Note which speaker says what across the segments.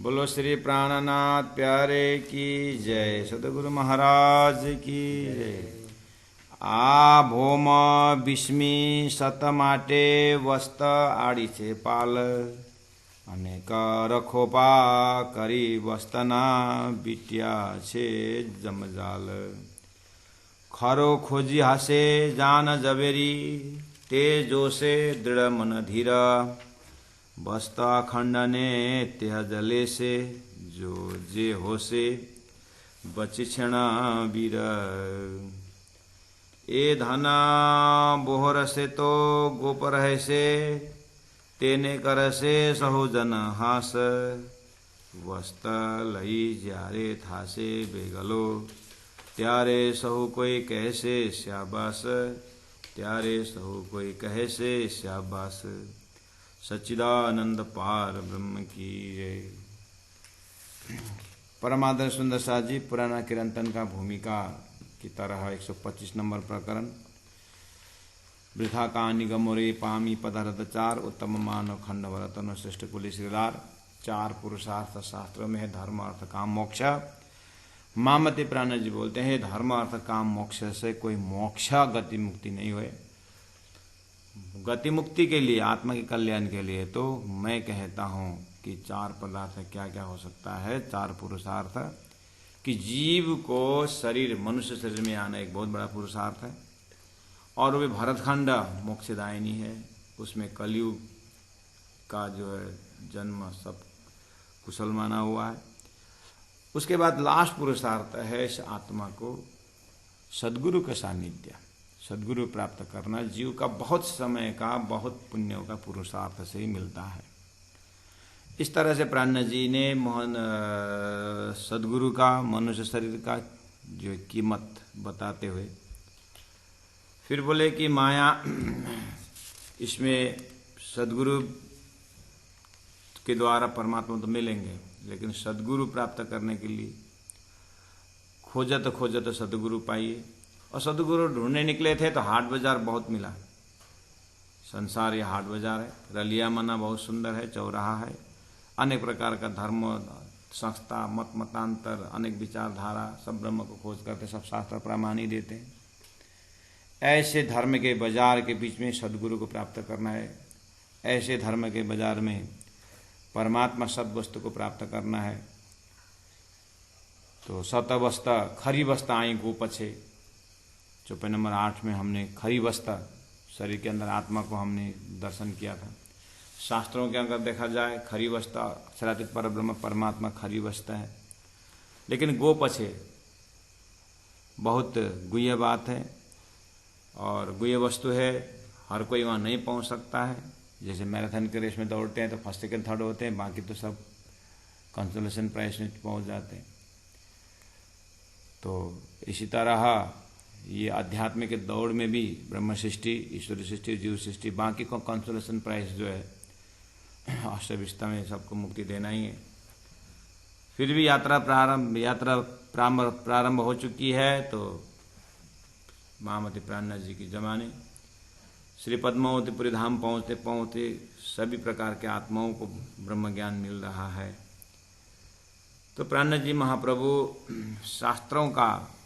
Speaker 1: बोलो श्री प्राणनाथ प्यारे की जय, सदगुरु महाराज की जय। आ भोम बिस्मी सत माटे वस्त आड़ी छे पाल, अनेक रखोपा करी वस्तना बीटिया छे जमजाल। खरो खोजी हासे जान जबेरी, ते जोसे दृढ़ मन धीर। बस्ता खंडने तेह जले से, जो जे होसे बचिक्षण वीर। ए धना बोहर से तो गोप रहे से, तेने कर से सहोजन हास। वस्त लई ज्यारे थासे बेगलो, त्यारे सहु कोई कहसे शाबास। त्यारे सहु कोई कहसे शाबास। सच्चिदानंद पार ब्रह्म की जय। परमादर सुंदर साथ जी पुराना किरंतन का भूमिका की तरह 125 नंबर प्रकरण। वृथा का निगमोरे पामी पदार्थ चार, उत्तम मानव खंड वरतन श्रेष्ठ कुली श्रीलार। चार पुरुषार्थ शास्त्रों में है, धर्म अर्थ काम मोक्ष। मामति प्राण जी बोलते हैं धर्म अर्थ काम मोक्ष से कोई मोक्ष गति मुक्ति नहीं हुए। गति मुक्ति के लिए, आत्मा के कल्याण के लिए तो मैं कहता हूं कि चार पदार्थ क्या क्या हो सकता है। चार पुरुषार्थ कि जीव को शरीर, मनुष्य शरीर में आना एक बहुत बड़ा पुरुषार्थ है, और वे भरतखंड मोक्षदायिनी है। उसमें कलयुग का जो है जन्म सब कुशल माना हुआ है। उसके बाद लास्ट पुरुषार्थ है इस आत्मा को सद्गुरु का सानिध्य, सद्गुरु प्राप्त करना। जीव का बहुत समय का, बहुत पुण्यों का पुरुषार्थ से ही मिलता है। इस तरह से प्राण जी ने मोहन सद्गुरु का, मनुष्य शरीर का जो कीमत बताते हुए फिर बोले कि माया, इसमें सद्गुरु के द्वारा परमात्मा तो मिलेंगे, लेकिन सद्गुरु प्राप्त करने के लिए खोजत खोजत सद्गुरु पाइए। और सद्गुरु ढूंढने निकले थे तो हाट बाजार बहुत मिला। संसार ये हाट बाजार है। रलिया मना बहुत सुंदर है, चौराहा है। अनेक प्रकार का धर्म, संस्था, मत मतांतर, अनेक विचारधारा, सब ब्रह्म को खोज करते, सब शास्त्र प्रमाण ही देते हैं। ऐसे धर्म के बाजार के बीच में सद्गुरु को प्राप्त करना है। ऐसे धर्म के बाजार में परमात्मा सद वस्तु को प्राप्त करना है। तो सतवस्ता खरी वस्ता आई गो पछे, चौपाई नंबर 8 में हमने खरी वस्ता, शरीर के अंदर आत्मा को हमने दर्शन किया था। शास्त्रों के अंदर देखा जाए खरी वस्ता अक्षरातीत पर ब्रह्म परमात्मा खरी वस्ता है, लेकिन गो पछे बहुत गुह्य बात है और गुह्य वस्तु है। हर कोई वहाँ नहीं पहुँच सकता है। जैसे मैराथन के रेस में दौड़ते हैं तो फर्स्ट सेकंड थर्ड होते हैं, बाकी तो सब कंसोलेशन प्राइज में पहुँच जाते हैं। तो इसी तरह ये आध्यात्मिक के दौड़ में भी ब्रह्म सृष्टि, ईश्वरी सृष्टि, जीव सृष्टि, बाकी को कंसोलेशन प्राइज जो है अष्टविस्ता में सबको मुक्ति देना ही है। फिर भी यात्रा प्रारंभ हो चुकी है। तो महामति प्राणनाथ जी की जमाने श्री पद्मावतीपुरी धाम पहुँचते पहुँचते सभी प्रकार के आत्माओं को ब्रह्म ज्ञान मिल रहा है। तो प्राणनाथ जी महाप्रभु शास्त्रों का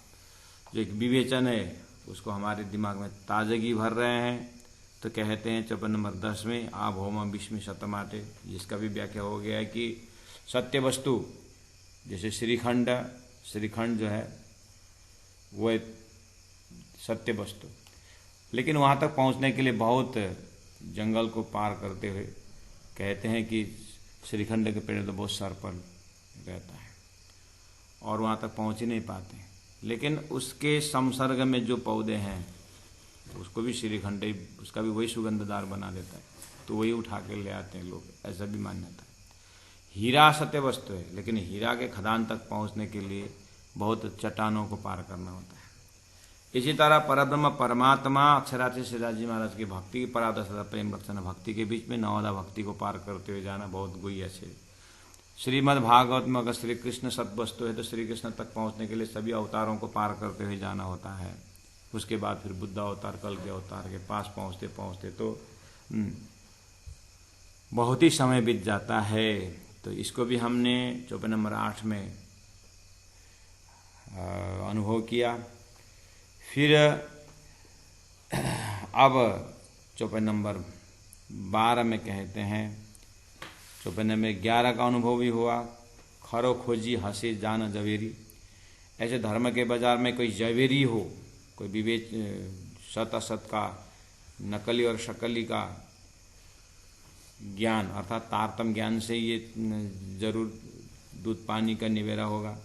Speaker 1: जो एक विवेचन है उसको हमारे दिमाग में ताजगी भर रहे हैं। तो कहते हैं चौपाई नंबर 10 में आ भौम विस्मी शतमाटे, जिसका भी व्याख्या हो गया है कि सत्य वस्तु जैसे श्रीखंड जो है वो एक सत्य वस्तु, लेकिन वहाँ तक पहुँचने के लिए बहुत जंगल को पार करते हुए कहते हैं कि श्रीखंड के पेड़ तो बहुत सर पर रहता है और वहाँ तक पहुँच ही नहीं पाते। लेकिन उसके संसर्ग में जो पौधे हैं उसको भी श्रीखंड, उसका भी वही सुगंधदार बना देता है, तो वही उठा के ले आते हैं लोग, ऐसा भी मान्यता है। हीरा सत्य वस्तु है, लेकिन हीरा के खदान तक पहुँचने के लिए बहुत चट्टानों को पार करना होता है। इसी तरह परब्रह्म परमात्मा अक्षरार्थी श्रीदास जी महाराज की भक्ति की परादशा प्रेम लक्षण भक्ति के बीच में नवदा भक्ति को पार करते हुए जाना बहुत गुह्य है। श्रीमद् भागवत में अगर श्री कृष्ण सत्वस्तु है तो श्री कृष्ण तक पहुंचने के लिए सभी अवतारों को पार करते हुए जाना होता है। उसके बाद फिर बुद्ध अवतार, कल के अवतार के पास पहुंचते पहुंचते तो बहुत ही समय बीत जाता है। तो इसको भी हमने चौपाई नंबर 8 में अनुभव किया। फिर अब चौपाई नंबर 12 में कहते हैं, चौपाई नंबर 11 का अनुभव भी हुआ। खरो खोजी हंसे जान जवेरी। ऐसे धर्म के बाजार में कोई जवेरी हो, कोई विवेच सत असत का, नकली और शकली का ज्ञान अर्थात तारतम ज्ञान से ये जरूर दूध पानी का निवेरा होगा,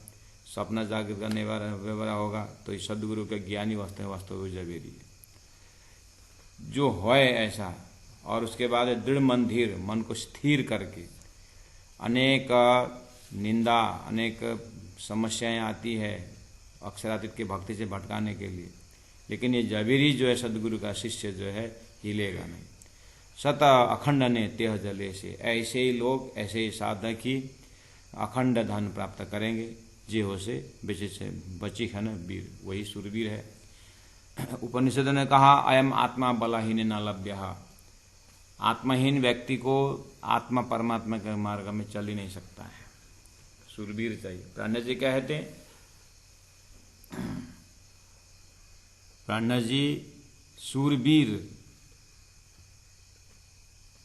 Speaker 1: सपना जागृत का निवेरा होगा, तो इस सदगुरु के ज्ञानी वास्तव जवेरी है जो है ऐसा। और उसके बाद दृढ़ मन धीर, मन को स्थिर करके, अनेक निंदा अनेक समस्याएं आती है अक्षरातीत के भक्ति से भटकाने के लिए, लेकिन ये जवेरी जो है सदगुरु का शिष्य जो है हिलेगा नहीं। सत अखंड ने तेह जले से, ऐसे ही लोग ऐसे ही साधक ही अखंड धन प्राप्त करेंगे। जे हो से बेचे से बची है न वीर, वही सुरवीर है। उपनिषदों ने कहा अयम आत्मा बलहीन न लभ्य। आत्महीन व्यक्ति को आत्मा परमात्मा के मार्ग में चल ही नहीं सकता है, सुरवीर चाहिए। प्राणा जी कहते हैं, प्राणा जी सूरवीर,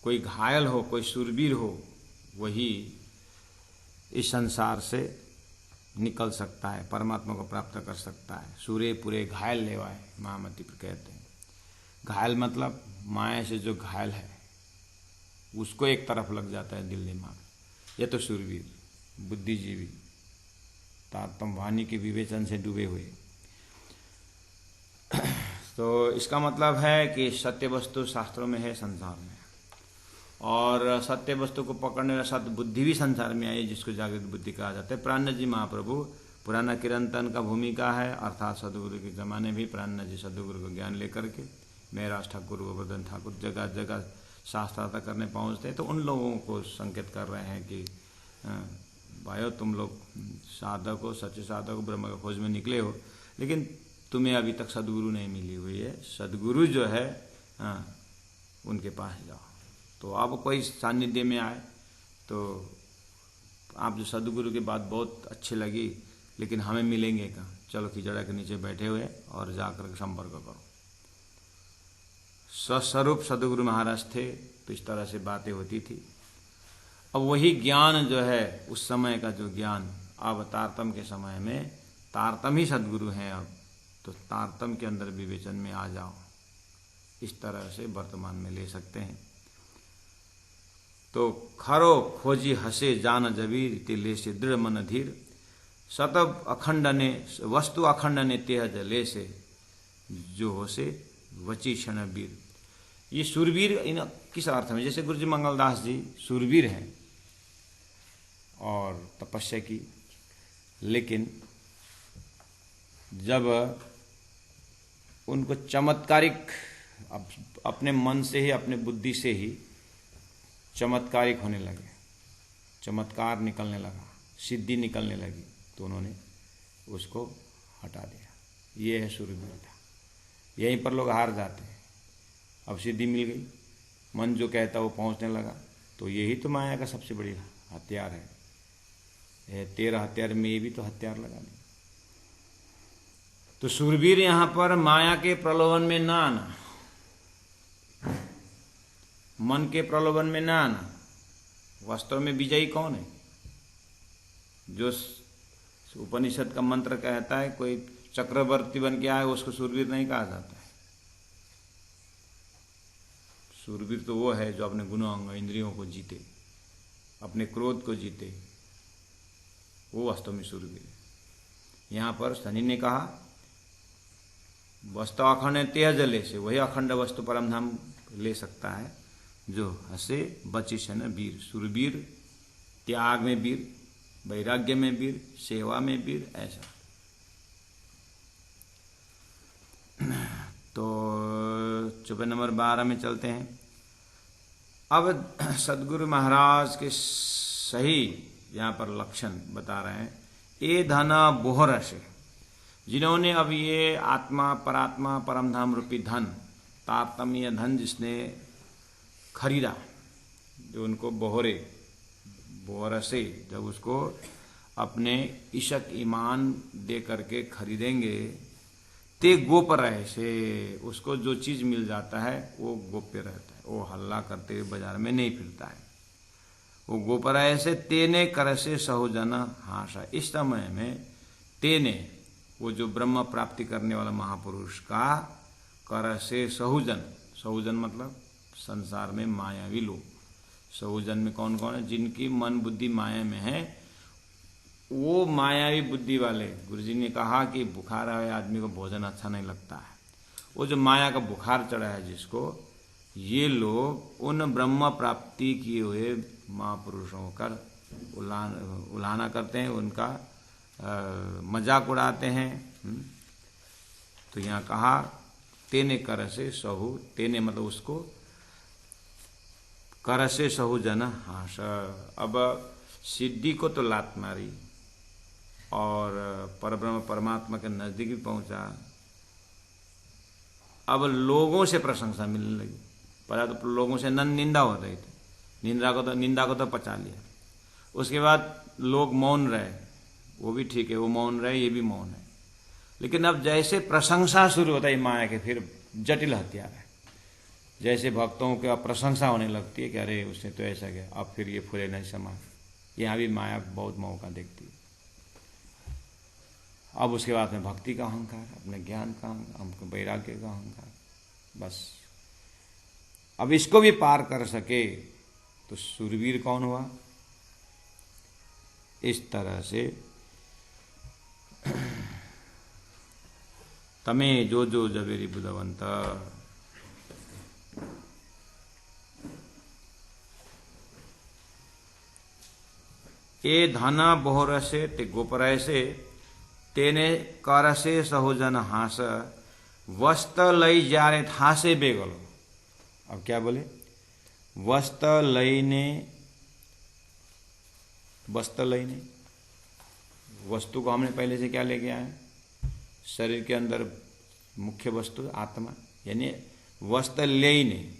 Speaker 1: कोई घायल हो कोई सूरवीर हो वही इस संसार से निकल सकता है, परमात्मा को प्राप्त कर सकता है। सूरे पूरे घायल लेवाए महामती पर कहते हैं। घायल मतलब माया से जो घायल है उसको एक तरफ लग जाता है दिल दिमाग, ये तो सूरवीर बुद्धिजीवी तारतम वाणी के विवेचन से डूबे हुए। तो इसका मतलब है कि सत्य वस्तु शास्त्रों में है, संसार में, और सत्य वस्तु को पकड़ने वाला सत्य बुद्धि भी संसार में आई, जिसको जागृत बुद्धि कहा जाता है। प्राणा जी महाप्रभु पुराना किरंतन का भूमिका है, अर्थात सदगुरु के जमाने भी प्राणा जी सदगुरु को ज्ञान लेकर के मेहराज ठाकुर गोवर्धन ठाकुर जगह जगह शास्त्रार्थ करने पहुँचते, तो उन लोगों को संकेत कर रहे हैं कि भाइयों तुम लोग साधक हो, सच्चे साधक हो, ब्रह्म की खोज में निकले हो, लेकिन तुम्हें अभी तक सदगुरु नहीं मिली हुई है। सदगुरु जो है उनके पास जाओ। तो अब कोई सानिध्य में आए तो आप जो सदगुरु की बात बहुत अच्छी लगी, लेकिन हमें मिलेंगे कहाँ, चलो खिचड़ा के नीचे बैठे हुए और जाकर संपर्क करो। स्वस्वरूप सदगुरु महाराज थे, तो इस तरह से बातें होती थी। अब वही ज्ञान जो है उस समय का जो ज्ञान, अब तारतम के समय में तारतम ही सदगुरु हैं। अब तो तारतम के अंदर विवेचन में आ जाओ, इस तरह से वर्तमान में ले सकते हैं। तो खरो खोजी हसे जान जबीर, तिले से दृढ़ मन धीर। सतब अखंड ने वस्तु अखंड ने तेह जले से, जो हो से वची क्षण वीर। ये सूरवीर इन किस अर्थ में, जैसे गुरुजी मंगलदास जी सूरवीर हैं और तपस्या की, लेकिन जब उनको चमत्कारिक अपने मन से ही अपने बुद्धि से ही चमत्कारिक होने लगे, चमत्कार निकलने लगा, सिद्धि निकलने लगी, तो उन्होंने उसको हटा दिया। ये है सूरवीरता। यहीं पर लोग हार जाते हैं। अब सिद्धि मिल गई, मन जो कहता वो पहुंचने लगा, तो यही तो माया का सबसे बड़ी हथियार है। 13 हथियार में ये भी तो हथियार लगा दी। तो सूरवीर यहां पर माया के प्रलोभन में ना आना, मन के प्रलोभन में ना आना। वास्तव में विजयी कौन है? जो उपनिषद का मंत्र कहता है कोई चक्रवर्ती बन के आए उसको सूरवीर नहीं कहा जाता है। सूरवीर तो वो है जो अपने गुणों अंग इंद्रियों को जीते, अपने क्रोध को जीते, वो वास्तव में सूरवीर है। यहाँ पर शनि ने कहा वस्तु अखंड तेह जले से, वही अखंड वस्तु परम धाम ले सकता है जो हसे बची से न वीर। सूरवीर त्याग में वीर, वैराग्य में वीर, सेवा में वीर, ऐसा। तो चौपाई नंबर 12 में चलते हैं। अब सदगुरु महाराज के सही यहाँ पर लक्षण बता रहे हैं। ए धना बोहर से, जिन्होंने अब ये आत्मा परात्मा परमधाम रूपी धन, तारतम्य धन जिसने खरीदा, जो उनको बोहरे बोरसे, जब उसको अपने इशक ईमान दे करके खरीदेंगे, ते गोप रहे से, उसको जो चीज मिल जाता है वो गोप्य रहता है, वो हल्ला करते हुए बाजार में नहीं फिरता है। वो गोप रहे से तेने कर से सहुजन हाशा। इस समय में तेने, वो जो ब्रह्म प्राप्ति करने वाला महापुरुष का, कर से सहुजन, सहुजन मतलब संसार में मायावी लोग। सहुजन में कौन कौन है? जिनकी मन बुद्धि माया में है, वो मायावी बुद्धि वाले। गुरुजी ने कहा कि बुखार आए आदमी को भोजन अच्छा नहीं लगता है, वो जो माया का बुखार चढ़ा है जिसको, ये लोग उन ब्रह्म प्राप्ति किए हुए महापुरुषों का उलाहना करते हैं, उनका मजाक उड़ाते हैं। तो यहाँ कहा तेने कर से सहु, तेने मतलब उसको, कर से सहु जन हास। अब सिद्धि को तो लात मारी और परब्रह्म परमात्मा के नजदीक भी पहुंचा। अब लोगों से प्रशंसा मिलने लगी। पहले तो लोगों से निंदा हो रही थी, निंदा को तो पचा लिया। उसके बाद लोग मौन रहे, वो भी ठीक है, वो मौन रहे, ये भी मौन है। लेकिन अब जैसे प्रशंसा शुरू होता है माया के, फिर जटिल हथियार है। जैसे भक्तों की प्रशंसा होने लगती है कि अरे उसने तो ऐसा किया, अब फिर ये फूले नहीं समा। यहाँ भी माया बहुत मौका देखती है। अब उसके बाद में भक्ति का अहंकार, अपने ज्ञान का, हमको वैराग्य का अहंकार, बस। अब इसको भी पार कर सके तो सुरवीर कौन हुआ? इस तरह से तमे जो जो जबेरी बुधवंत, ए धन बोहर से ते गोपर से, तेने कर से सहुजन हास, वस्त लई जा रहे थासे बेगलो। अब क्या बोले? वस्त लईने, वस्त लईने, वस्तु को हमने पहले से क्या लेके आए? शरीर के अंदर मुख्य वस्तु आत्मा, यानी वस्त लेने,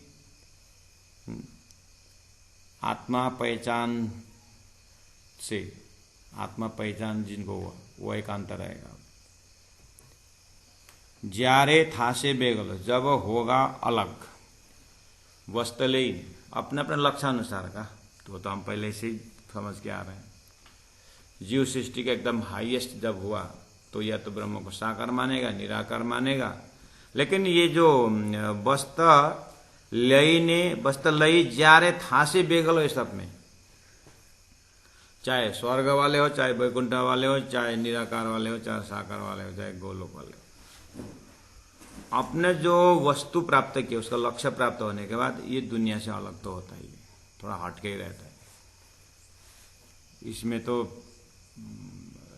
Speaker 1: आत्मा पहचान से, आत्मा पहचान जिनको हुआ वो एकांत रहेगा। ज्यारे थासे बेगल, जब होगा अलग, वस्तलेन, अपने अपने लक्ष्यानुसार का, तो हम पहले से ही समझ के आ रहे हैं। जीव सृष्टि का एकदम हाईएस्ट जब हुआ तो या तो ब्रह्म को साकार मानेगा, निराकार मानेगा। लेकिन ये जो वस्त लई ज्यारे थासे बेगल, इस सब में चाहे स्वर्ग वाले हो, चाहे वैकुंठ वाले हो, चाहे निराकार वाले हो, चाहे साकार वाले हो, चाहे गोलोक वाले हो, अपने जो वस्तु प्राप्त किया, उसका लक्ष्य प्राप्त होने के बाद ये दुनिया से अलग तो होता ही, थोड़ा हटके ही रहता है। इसमें तो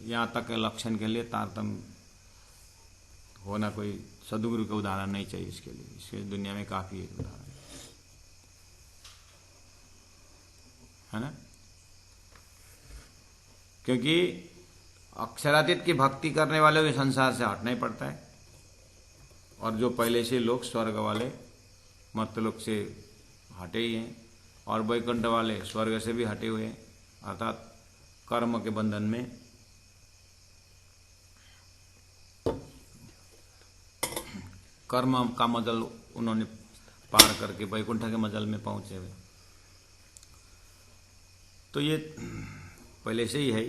Speaker 1: यहाँ तक के लक्षण के लिए तारतम्य होना कोई सदगुरु का उदाहरण नहीं चाहिए इसके लिए। इसके दुनिया में काफी उदाहरण है ना, क्योंकि अक्षरातीत की भक्ति करने वाले को संसार से हटना ही पड़ता है। और जो पहले से लोग स्वर्ग वाले मर्त्यलोक से हटे ही हैं, और वैकुंठ वाले स्वर्ग से भी हटे हुए हैं, अर्थात कर्म के बंधन में कर्म का मजल उन्होंने पार करके वैकुंठ के मजल में पहुंचे हुए। तो ये पहले से ही है।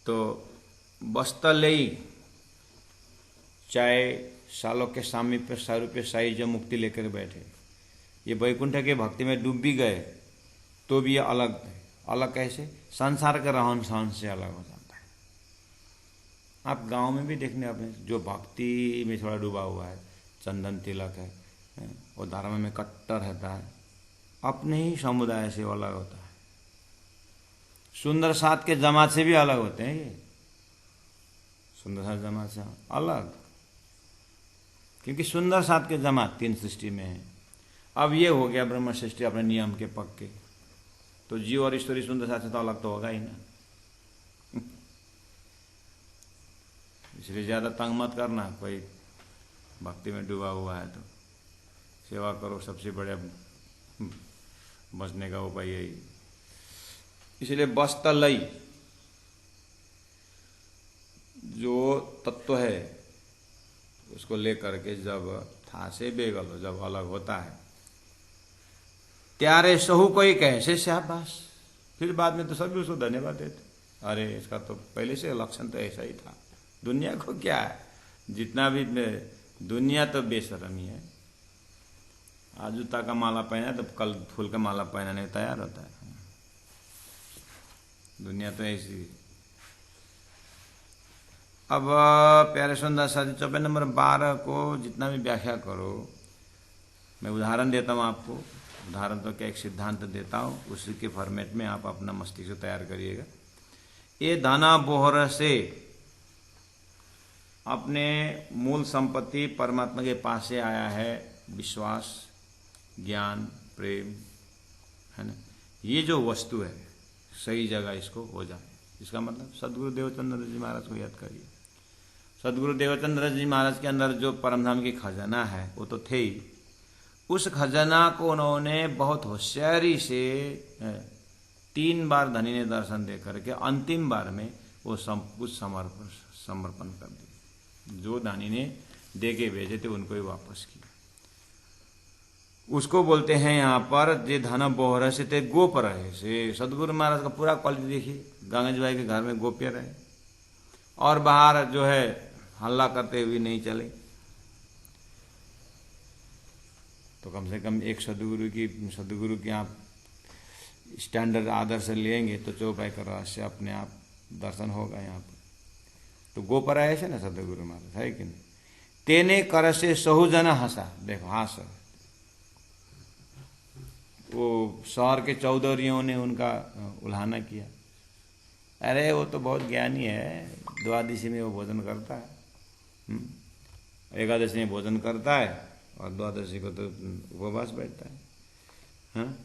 Speaker 1: तो बस्तलई, चाहे सालों के सामी पे सारूप्य साई जब मुक्ति लेकर बैठे, ये वैकुंठ के भक्ति में डूब भी गए तो भी ये अलग है। अलग कैसे? संसार के रहन सहन से अलग हो जाता है। आप गांव में भी देखने, आपने जो भक्ति में थोड़ा डूबा हुआ है, चंदन तिलक है, वो धर्म में कट्टर रहता है, अपने ही समुदाय से वो अलग होता है। सुंदर साथ के जमात से भी अलग होते हैं ये, सुंदर साथ जमात से अलग, क्योंकि सुंदर साथ के जमात तीन सृष्टि में है। अब ये हो गया ब्रह्म सृष्टि अपने नियम के पक्के, तो जीव और ईश्वरी सुंदर साथ से तो अलग तो होगा ही ना। इसलिए ज्यादा तंग मत करना, कोई भक्ति में डूबा हुआ है तो सेवा करो, सबसे बड़े बचने का उपाय यही। इसलिए वस्तलय जो तत्व है उसको लेकर के जब था से बेगल जब अलग होता है, त्यारे सहु कोई कैसे शाबाश। फिर बाद में तो सभी उसको धन्यवाद देते, अरे इसका तो पहले से लक्षण तो ऐसा ही था। दुनिया को क्या है, जितना भी दुनिया तो बेशर्मी है। आज जूता का माला पहना तो कल फूल का माला पहनाने तैयार होता है। दुनिया तो ऐसी। अब प्यारे सुंदर साथी, चौपाई नंबर 12 को जितना भी व्याख्या करो, मैं उदाहरण देता हूँ आपको। उदाहरण तो क्या, एक सिद्धांत देता हूँ, उसी के फॉर्मेट में आप अपना मस्तिष्क तैयार करिएगा। ये दाना बोहर से अपने मूल संपत्ति परमात्मा के पास से आया है, विश्वास, ज्ञान, प्रेम, है ना। ये जो वस्तु है सही जगह इसको हो जाए, इसका मतलब सदगुरु देवचंद्र जी महाराज को याद करिए। सदगुरु देवचंद्र जी महाराज के अंदर जो परमधाम की खजाना है वो तो थे ही। उस खजाना को उन्होंने बहुत होशियारी से 3 बार धनी ने दर्शन दे करके अंतिम बार में वो सब कुछ समर्पण कर दिया। जो धनी ने दे के भेजे थे उनको ही वापस किया। उसको बोलते हैं यहाँ पर जे धन बोहर से ते गोप रहे से। सदगुरु महाराज का पूरा क्वालिटी देखिए, गंगा जी भाई के घर में गोप्य रहे और बाहर जो है हल्ला करते हुए नहीं चले। तो कम से कम एक सदगुरु की आप स्टैंडर्ड आदर्श लेंगे तो चौपाई का रहस्य अपने आप दर्शन होगा यहाँ पर। तो गोप रहे से ना सदगुरु महाराज, है कि नहीं। तेने कर से सहुजन हंसा, देखो हास, वो शहर के चौधरियों ने उनका उल्हाना किया। अरे वो तो बहुत ज्ञानी है, द्वादशी में वो भोजन करता है, एकादशी में भोजन करता है और द्वादशी को तो उपवास बैठता है। हाँ?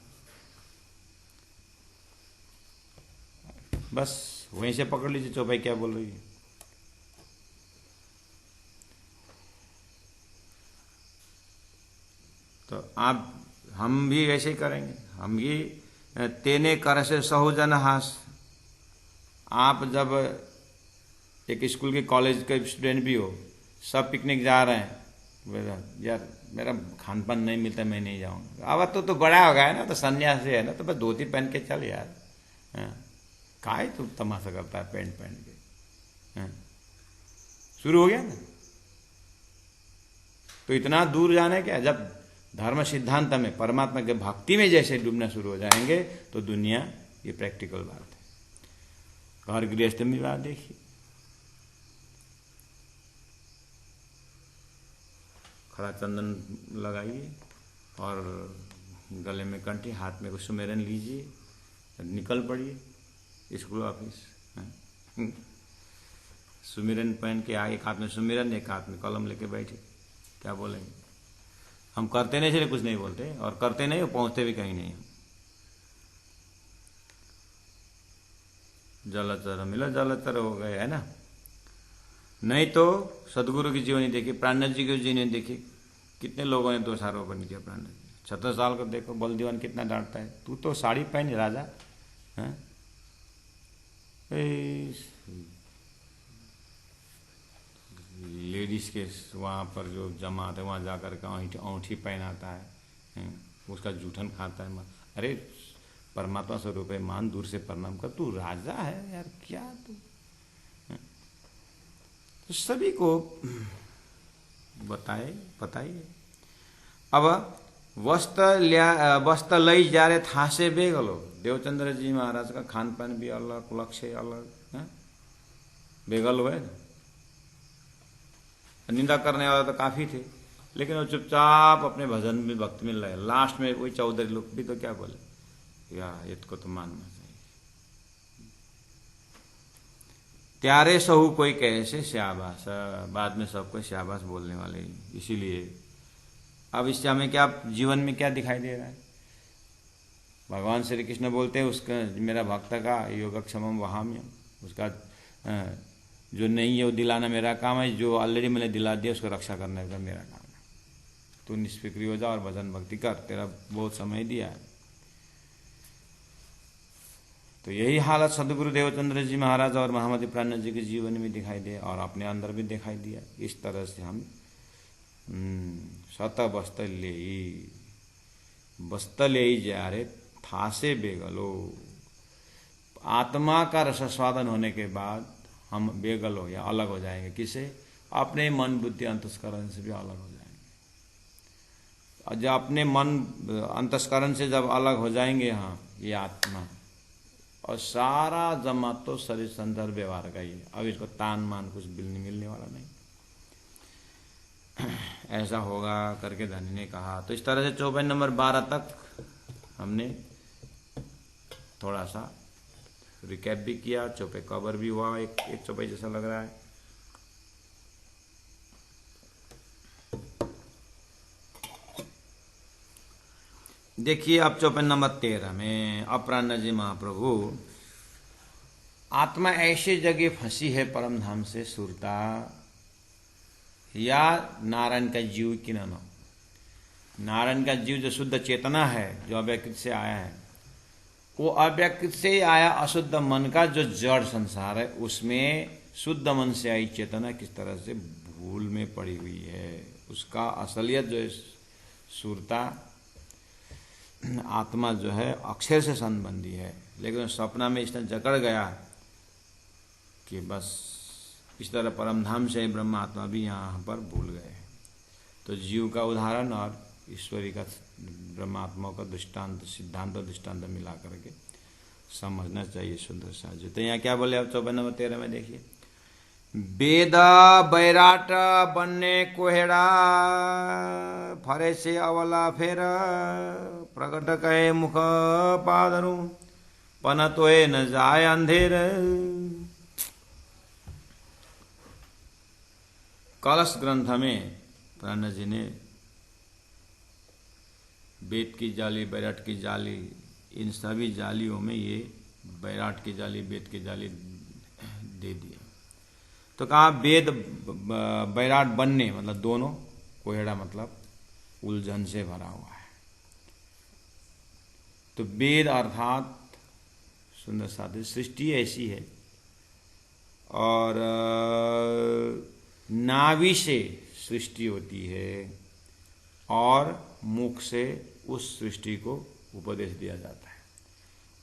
Speaker 1: बस वहीं से पकड़ लीजिए चौपाई क्या बोल रही है। तो हम भी ऐसे ही करेंगे। हम भी तेने कर से सहुजन हास। आप जब एक स्कूल के कॉलेज के स्टूडेंट भी हो, सब पिकनिक जा रहे हैं, यार मेरा खान पान नहीं मिलता, मैं नहीं जाऊँगा। अब तो बड़ा हो गया है ना, तो सन्यासी है ना, तो बस धोती पहन के चल यार। काहे तू तमाशा करता है पैंट पहन के। शुरू हो गया ना। तो इतना दूर जाने क्या, जब धर्म सिद्धांत में परमात्मा के भक्ति में जैसे डूबना शुरू हो जाएंगे तो दुनिया, ये प्रैक्टिकल बात है। घर गृहस्थ में बात देखिए, खड़ा चंदन लगाइए और गले में कंठी, हाथ में कुछ सुमेरन लीजिए, निकल पड़िए स्कूल ऑफिस। सुमिरन पहन के एक हाथ में सुमिरन, एक हाथ में कलम लेके बैठे, क्या बोलेंगे। हम करते नहीं इसलिए कुछ नहीं बोलते, और करते नहीं पहुंचते भी कहीं नहीं। जलचर मिला जलचर हो गए, है ना। नहीं तो सदगुरु की जीवनी देखिए, प्राणनाथ जी की जीवनी देखिए, कितने लोगों ने दोषारोपण किया प्राणनाथ जी। 76 साल को देखो, बलदीवान कितना डांटता है, तू तो साड़ी पहन राजा है। लेडीज के वहाँ पर जो जमात है वहाँ जाकर के औंठी पहनाता है, उसका जूठन खाता है। अरे परमात्मा स्वरूप है, मान दूर से प्रणाम कर, तू राजा है यार, क्या तू। तो सभी को बताइए। अब वस्त्र लई जा रहे था से बेगलो। देवचंद्र जी महाराज का खान पान भी अलग, लक्ष्य अलग, बेगल हुए। निंदा करने वाला तो काफी थे, लेकिन वो चुपचाप अपने भजन में भक्ति में लगे। लास्ट में वही चौधरी लोग भी तो क्या बोले, यार इसको तो मानना चाहिए। त्यारे सहु कोई कैसे शाबाश, बाद में सबको शाबाश बोलने वाले। इसीलिए अब इससे हमें क्या जीवन में क्या दिखाई दे रहा है। भगवान श्री कृष्ण बोलते हैं उसका, मेरा भक्त का योगक्षमम वहाम्यम, उसका जो नहीं है वो दिलाना मेरा काम है, जो ऑलरेडी मैंने दिला दिया उसको रक्षा करने का मेरा काम है। तू निष्फिक्री हो जा और भजन भक्ति कर, तेरा बहुत समय दिया है। तो यही हालत सदगुरु देवचंद्र जी महाराज और महामती प्राण जी के जीवन में दिखाई दे और अपने अंदर भी दिखाई दिया। इस तरह से हम सत बस्तले जा रे थासे बेगलो, आत्मा का रसास्वादन होने के बाद हम बेगलो या अलग हो जाएंगे। किसे? अपने मन बुद्धि अंतस्करण से भी अलग हो जाएंगे। और जब अपने मन अंतस्करण से जब अलग हो जाएंगे, हाँ, ये आत्मा और सारा जमा तो शरीर संदर्भ व्यवहार का ही है। अब इसको तान मान कुछ मिलने वाला नहीं। ऐसा होगा करके धनी ने कहा। तो इस तरह से चौपाई नंबर 12 तक हमने थोड़ा सा रिकैप भी किया, चौपाई कवर भी हुआ, एक चौपाई जैसा लग रहा है। देखिए अब चौपाई नंबर 13 में अपराह्न जी महाप्रभु, आत्मा ऐसे जगह फंसी है परम धाम से सुरता, या नारायण का जीव कि न, नारायण का जीव जो शुद्ध चेतना है, जो अव्यक्त से आया है, वो अव्यक्त से आया अशुद्ध मन का जो जड़ संसार है, उसमें शुद्ध मन से आई चेतना किस तरह से भूल में पड़ी हुई है। उसका असलियत जो है सुरता आत्मा जो है अक्षर से संबंधी है, लेकिन सपना में इसने जकड़ गया कि बस इस तरह परमधाम से ब्रह्म आत्मा भी यहाँ पर भूल गए। तो जीव का उदाहरण और ईश्वरी का ब्रह्मात्मा का दृष्टांत, सिद्धांत और दृष्टांत मिला करके समझना चाहिए सुंदर सा जी। तो यहाँ क्या बोले अब चौपाई नंबर 13 में देखिए, वेद बैराट बनने कोहेड़ा, फरे से अवला फेर, प्रकट कहे मुख पादरू, पन तोए न जाए अंधेर। कलश ग्रंथ में प्राण जी ने वेद की जाली, बैराट की जाली, इन सभी जालियों में ये बैराट की जाली, वेद की जाली दे दिया। तो कहा वेद बैराट बनने मतलब दोनों, कोहेड़ा मतलब उलझन से भरा हुआ है। तो वेद अर्थात सुंदर साधु सृष्टि ऐसी है और नाभि से सृष्टि होती है और मुख से उस सृष्टि को उपदेश दिया जाता है।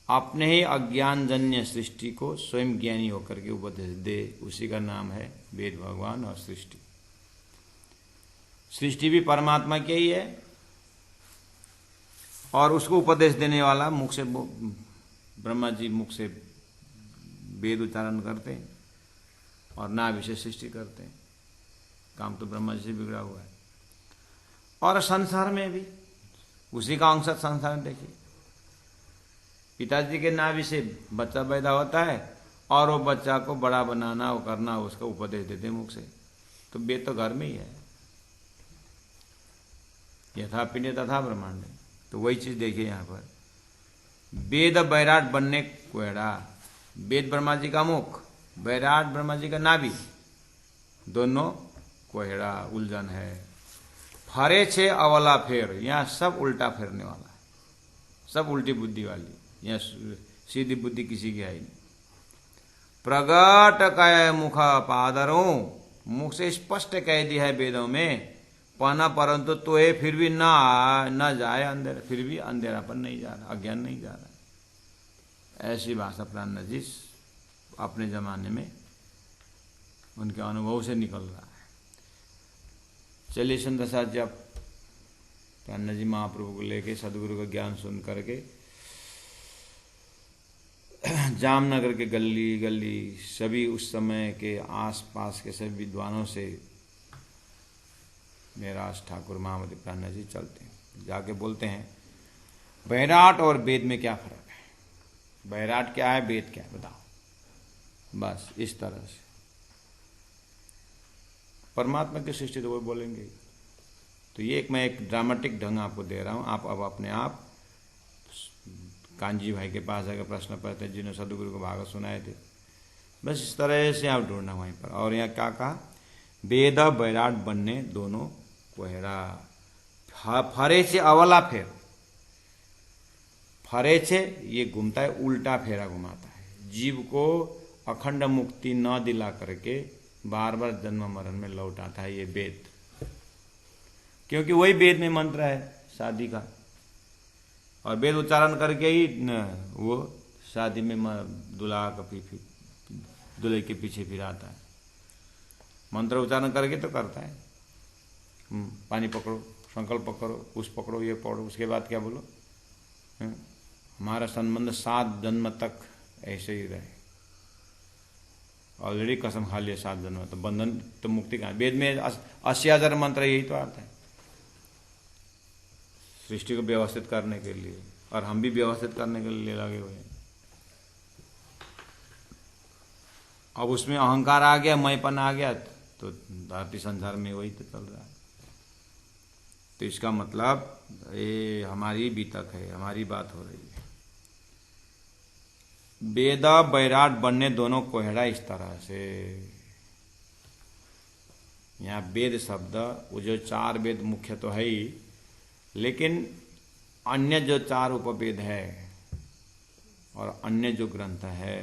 Speaker 1: अपने ही अज्ञानजन्य सृष्टि को स्वयं ज्ञानी होकर के उपदेश दे, उसी का नाम है वेद भगवान और सृष्टि। सृष्टि भी परमात्मा की ही है और उसको उपदेश देने वाला मुख से, ब्रह्मा जी मुख से वेद उच्चारण करते हैं और नाभि से सृष्टि करते हैं। काम तो ब्रह्मा जी से बिगड़ा हुआ है। और संसार में भी उसी का अंश संसार में देखिए, पिताजी के नाभि से बच्चा पैदा होता है और वो बच्चा को बड़ा बनाना, वो करना, उसका उपदेश देते मुख से। तो वेद तो घर में ही है, यथा पिंडे तथा ब्रह्मांड। तो वही चीज देखिए यहाँ पर, वेद बैराट बनने कोहेड़ा, वेद ब्रह्मा जी का मुख, बैराट ब्रह्मा जी का नाभि, दोनों कोहेड़ा उलझन है। फरे छे अवला फेर, यहाँ सब उल्टा फेरने वाला है, सब उल्टी बुद्धि वाली, यहाँ सीधी बुद्धि किसी की है ही नहीं। प्रगट कह मुख पादरों, मुख से स्पष्ट कह दिया है वेदों में, पना परंतु तो ये फिर भी ना जाए अंधेरा, फिर भी अंधेरा पर नहीं जा रहा, अज्ञान नहीं जा रहा। ऐसी भाषा प्राण जी अपने जमाने में उनके अनुभव से निकल रहा है। चलिए सुंदर साथ जी, आप प्राण जी महाप्रभु को लेके सदगुरु का ज्ञान सुन करके जामनगर के गली गली सभी उस समय के आसपास के सभी विद्वानों से मेराज ठाकुर महामती प्राण जी चलते हैं, जाके बोलते हैं बैराट और वेद में क्या फर्क है, बैराट क्या है, वेद क्या है, बताओ। बस इस तरह से परमात्मा की सृष्टि तो वो बोलेंगे। तो ये मैं एक ड्रामेटिक ढंग आपको दे रहा हूँ। आप अब अपने आप कांजी भाई के पास आकर प्रश्न पढ़ते जिन्होंने सदगुरु को भागवत सुनाए थे, बस इस तरह से आप ढूंढना वहीं पर। और यहाँ क्या कहा, वेद बैराट बनने दोनों कोहेड़ा, फरे से अवला फेर, फरे छे ये घूमता है, उल्टा फेरा घुमाता है, जीव को अखंड मुक्ति न दिला करके बार बार जन्म मरण में लौटाता है ये वेद। क्योंकि वही वेद में मंत्र है शादी का, और वेद उच्चारण करके ही वो शादी में दूल्हा का दूल्हे के पीछे फिराता है। मंत्र उच्चारण करके तो करता है, पानी पकड़ो, संकल्प करो, कुछ पकड़ो, ये पकड़ो, उसके बाद क्या बोलो, हमारा संबंध 7 जन्म तक ऐसे ही रहे। ऑलरेडी कसम खा लिया 7 जन्म, तो बंधन तो मुक्ति कहाँ। वेद में 80,000 मंत्र, यही तो अर्थ है सृष्टि को व्यवस्थित करने के लिए, और हम भी व्यवस्थित करने के लिए लगे हुए हैं। अब उसमें अहंकार आ गया, मैंपन आ गया, तो धरती संसार में वही तो चल रहा है। तो इसका मतलब ये हमारी बीतक है, हमारी बात हो रही है। वेद बैराट बनने दोनों कोहड़ा इस तरह से। यहाँ वेद शब्द, वो जो 4 वेद मुख्य तो है ही, लेकिन अन्य जो 4 उपवेद है और अन्य जो ग्रंथ है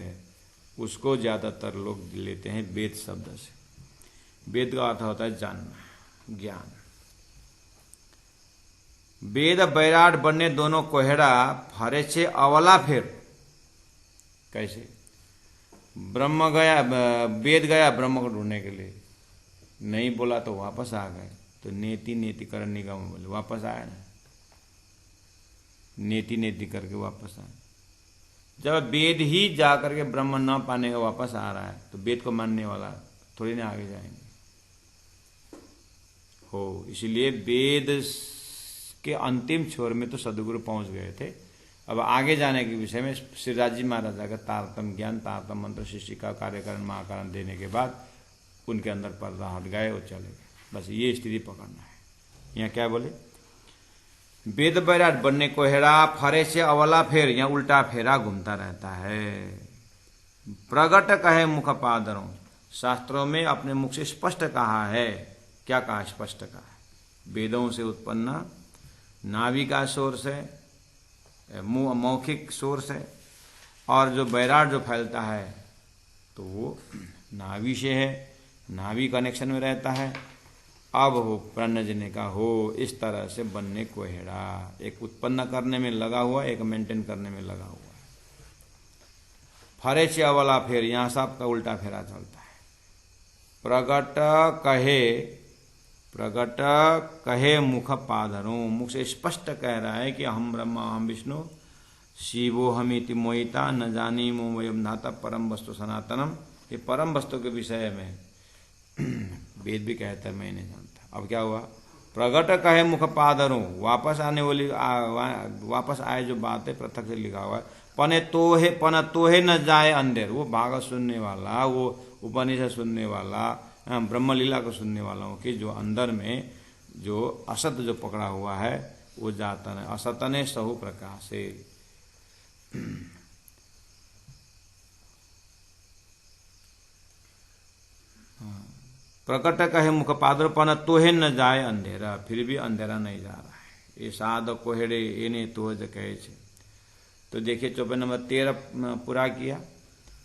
Speaker 1: उसको ज्यादातर लोग लेते हैं वेद शब्द से। वेद का अर्थ होता है जानना, ज्ञान। वेद बैराट बनने दोनों कोहड़ा, फरे छे अवला फेर। कैसे? ब्रह्म गया, वेद गया ब्रह्म को ढूंढने के लिए, नहीं बोला तो वापस आ गए। तो नेति नेति कर निगम बोले, वापस आया ना, नेति नेति करके वापस आए। जब वेद ही जा करके ब्रह्म न पाने का वापस आ रहा है, तो वेद को मानने वाला थोड़ी ना आगे जाएंगे हो। इसलिए वेद के अंतिम छोर में तो सदगुरु पहुंच गए थे। अब आगे जाने के विषय में श्रीराज जी महाराजा का तारतम ज्ञान, तारतम मंत्र सृष्टि का कार्यकरण महाकरण देने के बाद उनके अंदर पर्दा हट गए और चले गए। बस ये स्थिति पकड़ना है। यहाँ क्या बोले? वेद बैराट बनने कोहड़ा, फरे से अवला फेर, यहाँ उल्टा फेरा घूमता रहता है। प्रगट कहे मुख पादरों, शास्त्रों में अपने मुख से स्पष्ट कहा है। क्या कहा? स्पष्ट कहा है। वेदों से उत्पन्न नाभि का सोर्स है, मौखिक सोर्स है, और जो बैराट जो फैलता है तो वो नाभि से है, नाभि कनेक्शन में रहता है। अब हो प्रणजने का हो, इस तरह से बनने कोहड़ा, एक उत्पन्न करने में लगा हुआ, एक मेंटेन करने में लगा हुआ। फरे से अवला फेर, यहां सबका उल्टा फेरा चलता है। प्रगट कहे मुख पाधरों, मुख से स्पष्ट कह रहा है कि हम ब्रह्मा हम विष्णु शिवो हमिति मोहिता न जानी मोयम धाता परम वस्तु सनातनम। ये परम वस्तु के विषय में वेद भी कहता है मैं नहीं जानता। अब क्या हुआ? प्रगट कहे मुख पादरों, वापस आने वाली वापस आए जो बात है पृथक से लिखा हुआ है। पन तोहे न जाए अंधेर, वो भागवत सुनने वाला, वो उपनिषद सुनने वाला, ब्रह्म लीला को सुनने वालों के जो अंदर में जो असत जो पकड़ा हुआ है वो जाता है। असतने सहु प्रकाशे, प्रकट कहे मुख पादरपन तोहे न जाए अंधेरा, फिर भी अंधेरा नहीं जा रहा है। ये साध कोहेड़े एने तोह कहे छे। तो देखिए चौपाई नंबर 13 पूरा किया।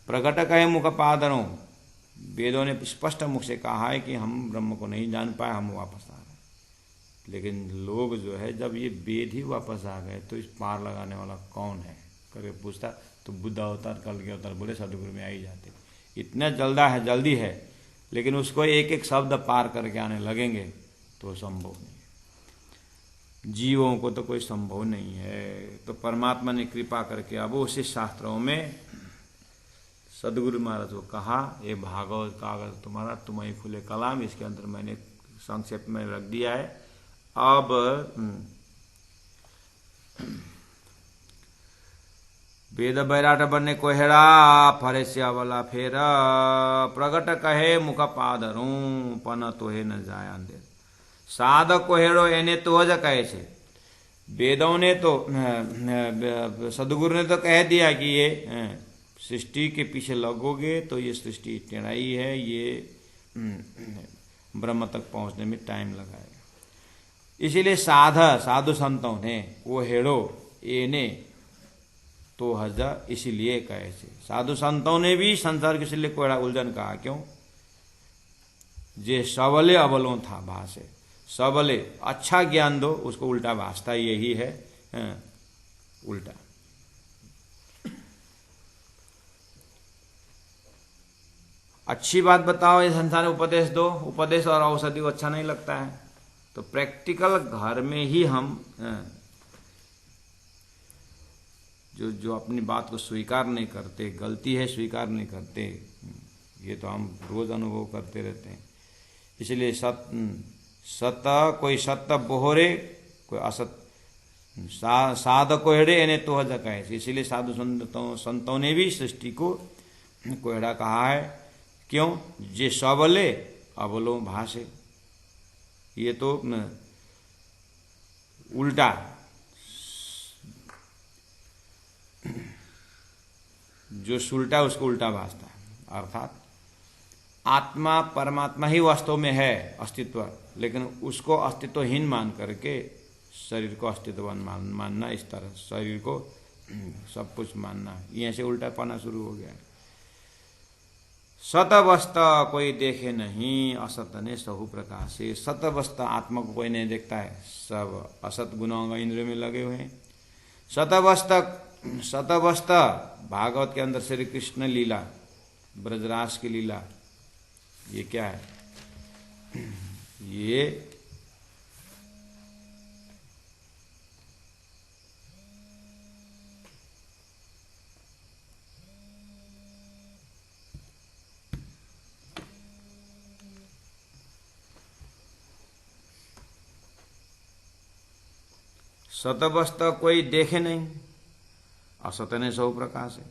Speaker 1: प्रकट कहे मुख पादरों, वेदों ने स्पष्ट मुख से कहा है कि हम ब्रह्म को नहीं जान पाए, हम वापस आ रहे हैं। लेकिन लोग जो है जब ये वेद ही वापस आ गए तो इस पार लगाने वाला कौन है करके पूछता, तो बुद्ध अवतार कल के अवतार बोले सदगुरु में आ ही जाते। इतना जल्दी है, लेकिन उसको एक एक शब्द पार करके आने लगेंगे तो संभव नहीं है। जीवों को तो कोई संभव नहीं है। तो परमात्मा ने कृपा करके अब उसी शास्त्रों में सदगुरु महाराज को कहा, ये भागवत कागज तुम्हारा, तुम्हारी खुले कलाम, इसके अंदर मैंने संक्षेप में रख दिया है। अब वेद बैराट बनने कोहेड़ा, फरे से अवला फेर, प्रगट कहे मुख पादरूं, पन तोहे न जाय अंधेर। साध कोहेड़ो एने तोज कहे छे। वेदों ने तो सदगुरु ने तो कह दिया कि ये सृष्टि के पीछे लगोगे तो ये सृष्टि टेढ़ाई है, ये ब्रह्म तक पहुंचने में टाइम लगाएगा। इसीलिए साधु संतों ने वो हेड़ो एने तो हज इसीलिए कहे से। साधु संतों ने भी संसार के इसलिए कोड़ा उलझन कहा, क्यों? जे सबले अबलों था भाषे, सबले अच्छा ज्ञान दो उसको उल्टा भाषता, यही है उल्टा। अच्छी बात बताओ, ये संसार में उपदेश दो, उपदेश और औषधि को अच्छा नहीं लगता है, तो प्रैक्टिकल घर में ही हम जो जो अपनी बात को स्वीकार नहीं करते, गलती है स्वीकार नहीं करते, ये तो हम रोज अनुभव करते रहते हैं। इसलिए सत कोई सत्य बोहरे कोई असत साध कोहड़े इन्हें तो हज कहे। इसलिए साधु संतों ने भी सृष्टि को कोहड़ा कहा है, क्यों? जे सबले अबलो भाषे, ये तो उल्टा, जो सुलटा उसको उल्टा भाषता है। अर्थात आत्मा परमात्मा ही वास्तव में है अस्तित्व, लेकिन उसको अस्तित्वहीन मान करके शरीर को अस्तित्ववान मानना, इस तरह शरीर को सब कुछ मानना, यहीं से उल्टा पाना शुरू हो गया। सतवस्था कोई देखे नहीं, असत ने सहु प्रकाशे। सतवस्था आत्मा को कोई नहीं देखता है, सब असत गुणों का इंद्रियों में लगे हुए हैं। सतवस्था भागवत के अंदर श्री कृष्ण लीला, ब्रजराज की लीला, ये क्या है? ये सतवस्था कोई देखे नहीं, असत ने सौ प्रकाश है।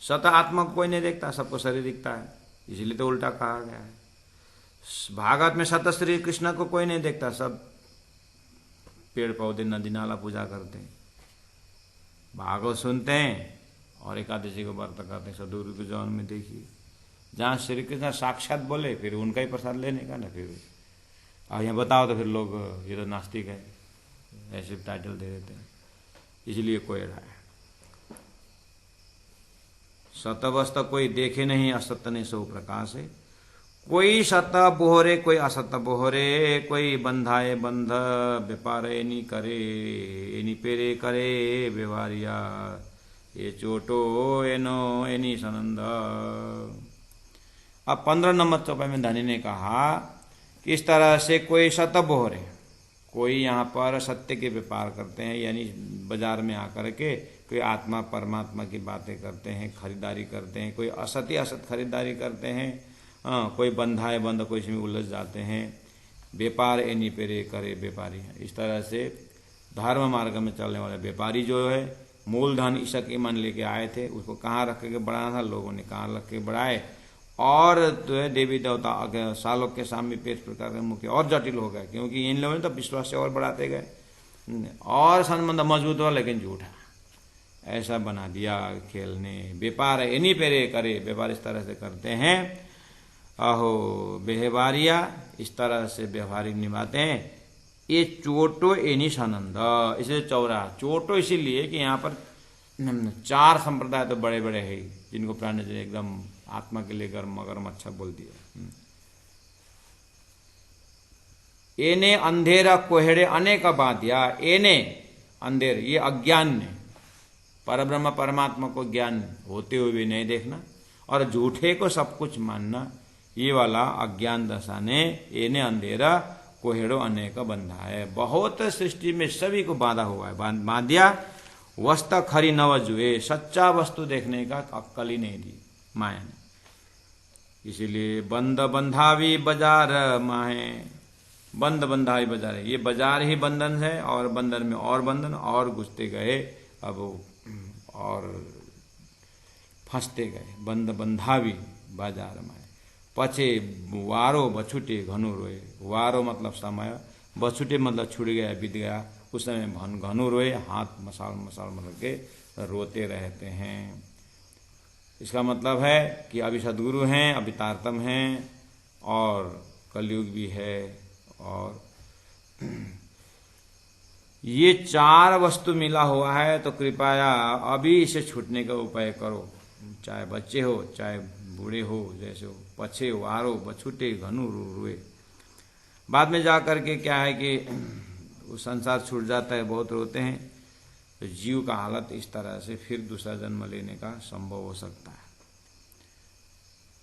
Speaker 1: सत आत्मा को कोई नहीं देखता, सबको शरीर दिखता है, इसलिए तो उल्टा कहा गया है। भागवत में सत श्री कृष्ण को कोई नहीं देखता, सब पेड़ पौधे नदी नाला पूजा करते हैं, भागवत सुनते हैं और एकादशी को व्रत करते हैं। सदगुरु के जौन में देखिए, जहाँ श्री कृष्ण साक्षात बोले फिर उनका ही प्रसाद लेने का ना, फिर अब यहाँ बताओ तो फिर लोग ये तो नास्तिक है ऐसे टाइटल दे देते हैं, इसलिए कोयड़ा है। सतवस्था कोई देखे नहीं, असत ने सो प्रकाश है। कोई सत बोहरे कोई असत बोहरे, कोई बंधाए बंध व्यापार एनी करे, एनी पेरे करे व्यवहारिया, ये चोटो एनो एनी सनंद। अब 15 नंबर चौपाई में धनी ने कहा कि इस तरह से कोई सत बोहरे, कोई यहाँ पर सत्य के व्यापार करते हैं, यानी बाजार में आकर के कोई आत्मा परमात्मा की बातें करते हैं, खरीदारी करते हैं, कोई असत ही असत खरीदारी करते हैं, कोई बंधा है बंद, कोई इसमें उलझ जाते हैं। व्यापार एनी पेरे करे व्यापारी हैं। इस तरह से धर्म मार्ग में चलने वाले व्यापारी जो है, मूलधन ईशक ईमान लेके आए थे, उसको कहाँ रख के बढ़ाना था, लोगों ने कहाँ रख के बढ़ाए, और जो है देवी देवता सालों के सामने पेश प्रकार के मुख्य और जटिल हो गए, क्योंकि इन लोगों ने तो विश्वास से और बढ़ाते गए और संबंध मजबूत हुआ, लेकिन झूठा ऐसा बना दिया खेलने। व्यापार इन्हीं पेरे करे, व्यापार इस तरह से करते हैं, अहो व्यवहारिया, इस तरह से व्यवहारिक निभाते हैं। ये चोटो एनी सानंद, इसे चौरा चोटो इसीलिए कि यहाँ पर 4 संप्रदाय तो बड़े बड़े हैं, जिनको प्राण जी एकदम आत्मा के लिए गर्म अच्छा बोल दिया। एने अंधेरा कोहड़े अनेक बाधिया, एने अंधेर ये अज्ञान ने परब्रह्म परमात्मा को ज्ञान होते हुए भी नहीं देखना और झूठे को सब कुछ मानना, ये वाला अज्ञान दशा ने एने अंधेरा कोहेड़ो अनेक बंधा है। बहुत सृष्टि में सभी को बाधा हुआ है, बांधिया वस्ता खरी नव जुए, सच्चा वस्तु देखने का अक्कल ही नहीं दी माया ने। इसीलिए बंद बंधावी बाजार माहे, बंद बंधावी बाजार है, ये बाजार ही बंधन है और बंधन में और बंधन और घुसते गए, अब और फंसते गए। बंद बंधावी बाजार माहे, पचे वारो बछुटे घनु रोए, वारो मतलब समय, बछुटे मतलब छूट गया बीत गया, उस समय घनु रोए, हाथ मसाल मसाल मतलब के रोते रहते हैं। इसका मतलब है कि अभी सदगुरु हैं, अभी तारतम हैं और कलयुग भी है, और ये चार वस्तु मिला हुआ है तो कृपया अभी इसे छूटने का उपाय करो। चाहे बच्चे हो चाहे बूढ़े हो, जैसे हो, पछे वारो बछूटे घनु रुए। बाद में जा करके क्या है कि वो संसार छूट जाता है, बहुत रोते हैं, तो जीव का हालत इस तरह से फिर दूसरा जन्म लेने का संभव हो सकता है।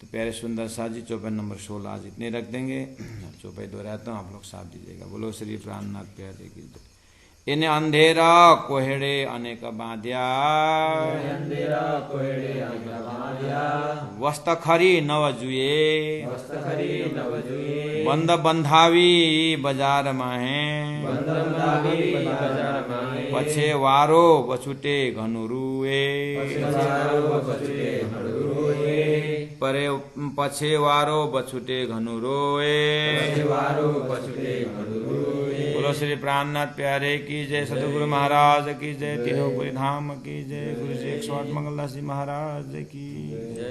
Speaker 1: तो प्यारे सुंदर साथ जी चौपाई नंबर 16 आज इतने रख देंगे। चौपाई दोहराता हूँ, आप लोग साथ दीजिएगा। बोलो श्री प्राणनाथ प्यारे की जय। इन अंधेरा कोहड़े अनेक बांध्या, वस्त खरी नव जुए, बंद बंधावी बाजार माहे, पछे वारो बछूटे घनुरुए, परे पछे वारो बछूटे घनुरोए। बोलो श्री प्राणनाथ प्यारे की जय, सतगुरु महाराज की जय, तीनों पुरी धाम की जय, गुरु जी 108 मंगलदास जी महाराज की जय।